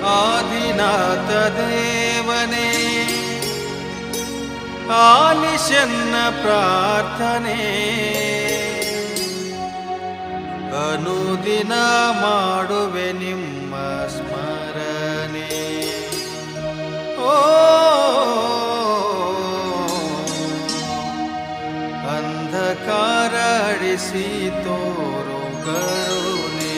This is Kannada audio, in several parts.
ಆದಿನಾಥ ದೇವನೇ ಆಲಿಸೆನ್ನ ಪ್ರಾರ್ಥನೆ, ಅನುದಿನ ಮಾಡುವೆ ನಿಮ್ಮ ಸ್ಮರಣೆ. ಓ ಅಂಧಕಾರ ಅಳಿಸಿ ತೋರು ಕರುಣೆ.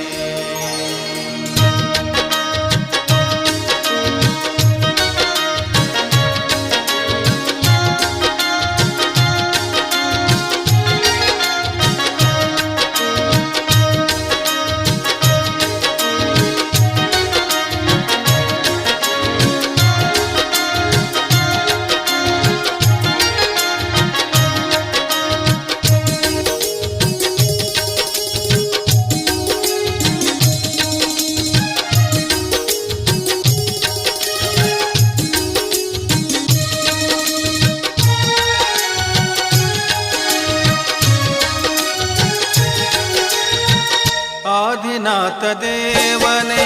ಆದಿನಾಥ ದೇವನೇ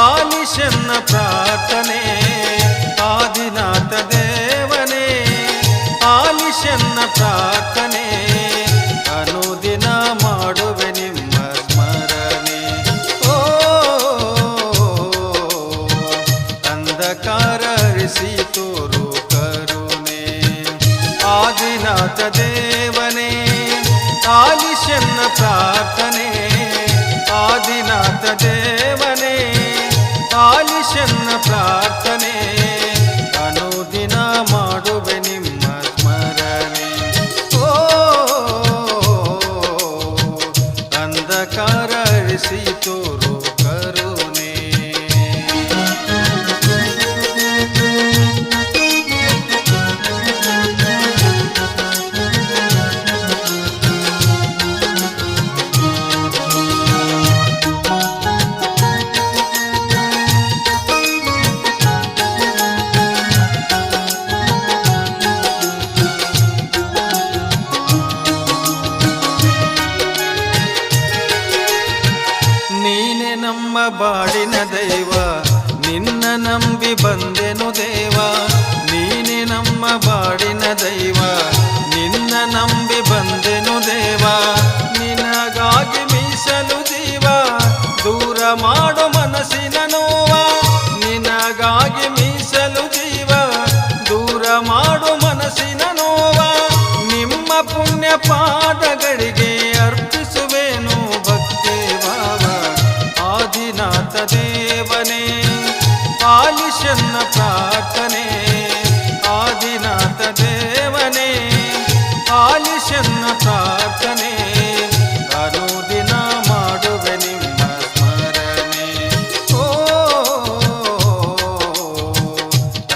ಆಲಿಸೆನ್ನ ಪ್ರಾರ್ಥನೆ, ಆದಿನಾಥ ದೇವನೇ ಆಲಿಸೆನ್ನ ಪ್ರಾರ್ಥನೆ, ಅನುದಿನ ಮಾಡುವೆ ನಿಮ್ಮ ಸ್ಮರಣೆ. ಓ ಅಂಧಕಾರ ಅರಿಸಿ ತೋರು ಕರುಣೆ. ಆದಿನಾಥ ದೇವನೇ ಆಲಿಸೆನ್ನ ಪ್ರಾರ್ಥನೆ, ಆದಿನಾಥ ದೇವನೇ ಆಲಿಸೆನ್ನ ಪ್ರಾರ್ಥನೆ, ಅನುದಿನ ಮಾಡುವೆ ನಿಮ್ಮ ಸ್ಮರಣೆ. ಓ ಅಂಧಕಾರ ಅಳಿಸಿ ತೋರು ಕರುಣೆ. ನಮ್ಮ ಬಾಳಿನ ದೈವ, ನಿನ್ನ ನಂಬಿ ಬಂದೆನು ದೇವ. ನೀನೆ ನಮ್ಮ ಬಾಳಿನ ದೈವ, ನಿನ್ನ ನಂಬಿ ಬಂದೆನು ದೇವ. ನಿನಗಾಗಿ ಮೀಸಲು ಜೀವ, ದೂರ ಮಾಡೋ ಮನಸ್ಸಿನ ನೋವ. ನಿನಗಾಗಿ ಮೀಸಲು ಜೀವ, ದೂರ ಮಾಡೋ ಮನಸ್ಸಿನ ನೋವ. ನಿಮ್ಮ ಪುಣ್ಯ ಪಾದಗಳಿಗೆ ಅರ್ಪಿಸುವೆನು ಭಕ್ತಿ ಭಾವ. ಆದಿನಾಥ ದೇವನೇ ಆಲಿಸೆನ್ನ ಪ್ರಾರ್ಥನೆ, ಆದಿನಾಥ ದೇವನೇ ಆಲಿಸೆನ್ನ ಪ್ರಾರ್ಥನೆ, ಅನುದಿನ ಮಾಡುವೆ ನಿಮ್ಮ ಸ್ಮರಣೆ. ಓ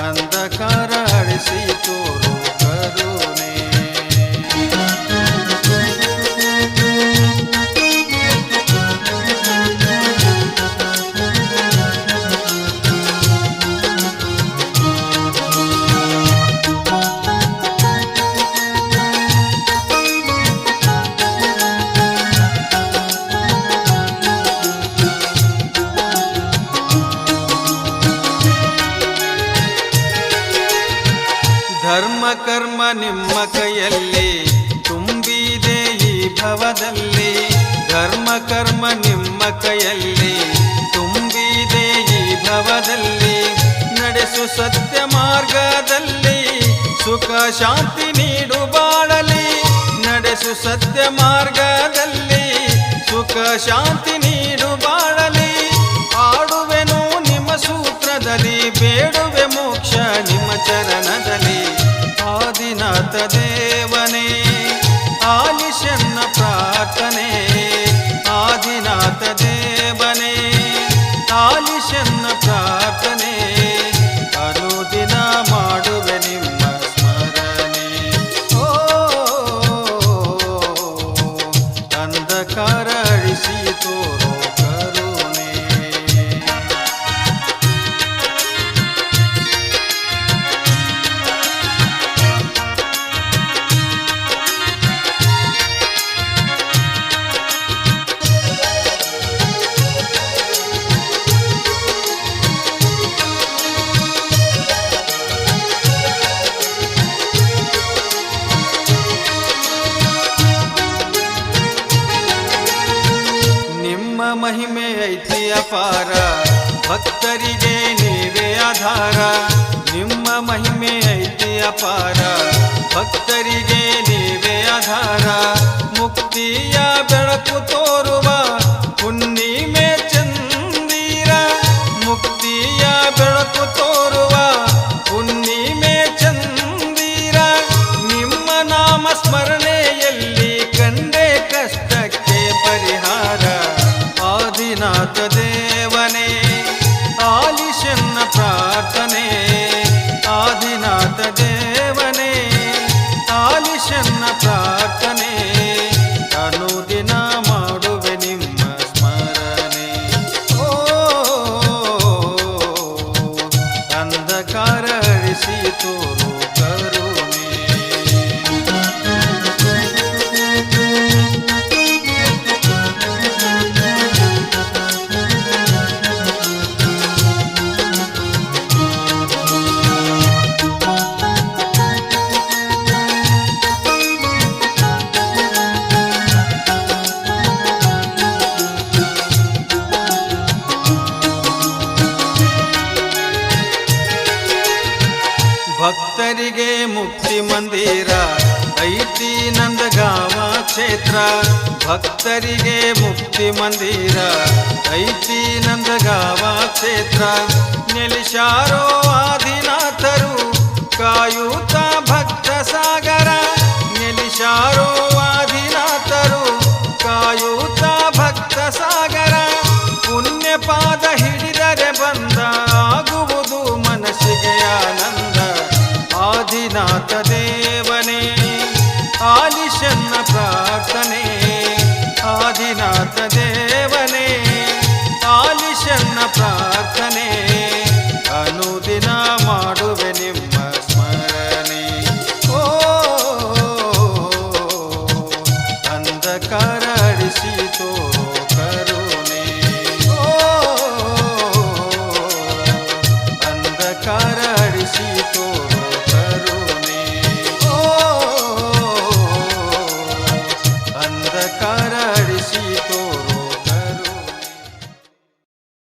ಅಂಧಕಾರ ಅಳಿಸಿ ತೋರು ಕರುಣೆ. ಧರ್ಮ ಕರ್ಮ ನಿಮ್ಮ ಕೈಯಲ್ಲಿ ತುಂಬಿದೆ ಈ ಭವದಲ್ಲಿ. ಧರ್ಮ ಕರ್ಮ ನಿಮ್ಮ ಕೈಯಲ್ಲಿ ತುಂಬಿದೆ ಈ ಭವದಲ್ಲಿ. ನಡೆಸು ಸತ್ಯ ಮಾರ್ಗದಲ್ಲಿ, ಸುಖ ಶಾಂತಿ ನೀಡು ಬಾಳಲಿ. ನಡೆಸು ಸತ್ಯ ಮಾರ್ಗದಲ್ಲಿ, ಸುಖ ಶಾಂತಿ ನೀಡು ಬಾಳಲಿ. ಆಡುವೆನು ನಿಮ್ಮ ಸೂತ್ರದಲ್ಲಿ, ಬೇಡುವೆ ಮೋಕ್ಷ ನಿಮ್ಮ ಚರಣದಲ್ಲಿ. ಆದಿನಾಥ ದೇವನೇ ಆಲಿಸೆನ್ನ ಪ್ರಾರ್ಥನೆ, ಆದಿನಾಥ ದೇವನೇ ಆಲಿಸೆನ್ನ ಪ್ರಾರ್ಥನೆ, ಅನುದಿನ ಮಾಡುವೆ ನಿಮ್ಮ ಸ್ಮರಣೆ. ಓ ಅಂಧಕಾರ ಅಳಿಸಿ ತೋರೋ ಕರುಣೆ. ಅಪಾರ, ಭಕ್ತರಿಗೆ ನೀವೇ ಆಧಾರ. ನಿಮ್ಮ ಮಹಿಮೆ ಐತಿ ಅಪಾರ, ಭಕ್ತರಿಗೆ ನೀವೇ ಆಧಾರ. ಮುಕ್ತಿಯ ಬೆಳಕು ತೋರುವ ಹುಣ್ಣಿಮೆ ಚಂದಿರ, ಮುಕ್ತಿಯ ಬೆಳಕು ತೋರುವ ಹುಣ್ಣಿಮೆ ಚಂದಿರ. ನಿಮ್ಮ ನಾಮ ಸ್ಮರಣೆಯಲ್ಲಿ ಕಂಡೆ ಕಷ್ಟಕ್ಕೆ ಪರಿಹಾರ. ಆದಿನಾಥ ದೇವನೇ ಆಲಿಶನ್ನ ಪ್ರಾರ್ಥನೆ, ಆದಿನಾಥ ದೇವನೇ ಆಲಿಶನ್ನ ಪ್ರಾರ್ಥನೆ. ಅನುದಿನ ಮಾಡುವೆ ನಿಮ್ಮ ಸ್ಮರಣೆ. ಓ ಅಂಧಕಾರ ಅಳಿಸಿ ತೋರು ಕರುಣೆ. ಭಕ್ತರಿಗೆ ಮುಕ್ತಿ ಮಂದಿರ ಐತಿ ನಂದಗಾವ ಕ್ಷೇತ್ರ, ಭಕ್ತರಿಗೆ ಮುಕ್ತಿ ಮಂದಿರ ಐತಿ ನಂದಗಾವ ಕ್ಷೇತ್ರ. ನೆಲೆಸಾರೋ ಆದಿನಾಥರು ಕಾಯುತ್ತ ಭಕ್ತ ಸಾಗರ, ನೆಲೆಸಾರೋ ಆದಿನಾಥರು ಕಾಯುತ್ತ ಭಕ್ತ ಸಾಗರ. ಪುಣ್ಯ ಪಾದ ಹಿಡಿದರೆ ಬಂದ ಆಗುವುದು ಮನಸ್ಸಿಗೆ ಆನಂದ. ಆದಿನಾಥ ದೇವನೇ ಆಲಿಶನ್ನ ಪ್ರಾರ್ಥನೆ, ಆದಿನಾಥ ದೇವನೇ ಆಲಿಶನ್ನ ಪ್ರಾರ್ಥನೆ. ಅನುದಿನ ಮಾಡುವೆ ನಿಮ್ಮ ಸ್ಮರಣೆ. ಓ ಅಂಧಕಾರ ಅಳಿಸಿ ತೋರೋ ಕರುಣೆ. ಓ ಅಂಧಕಾರ ಅಳಿಸಿ ತೋರೋ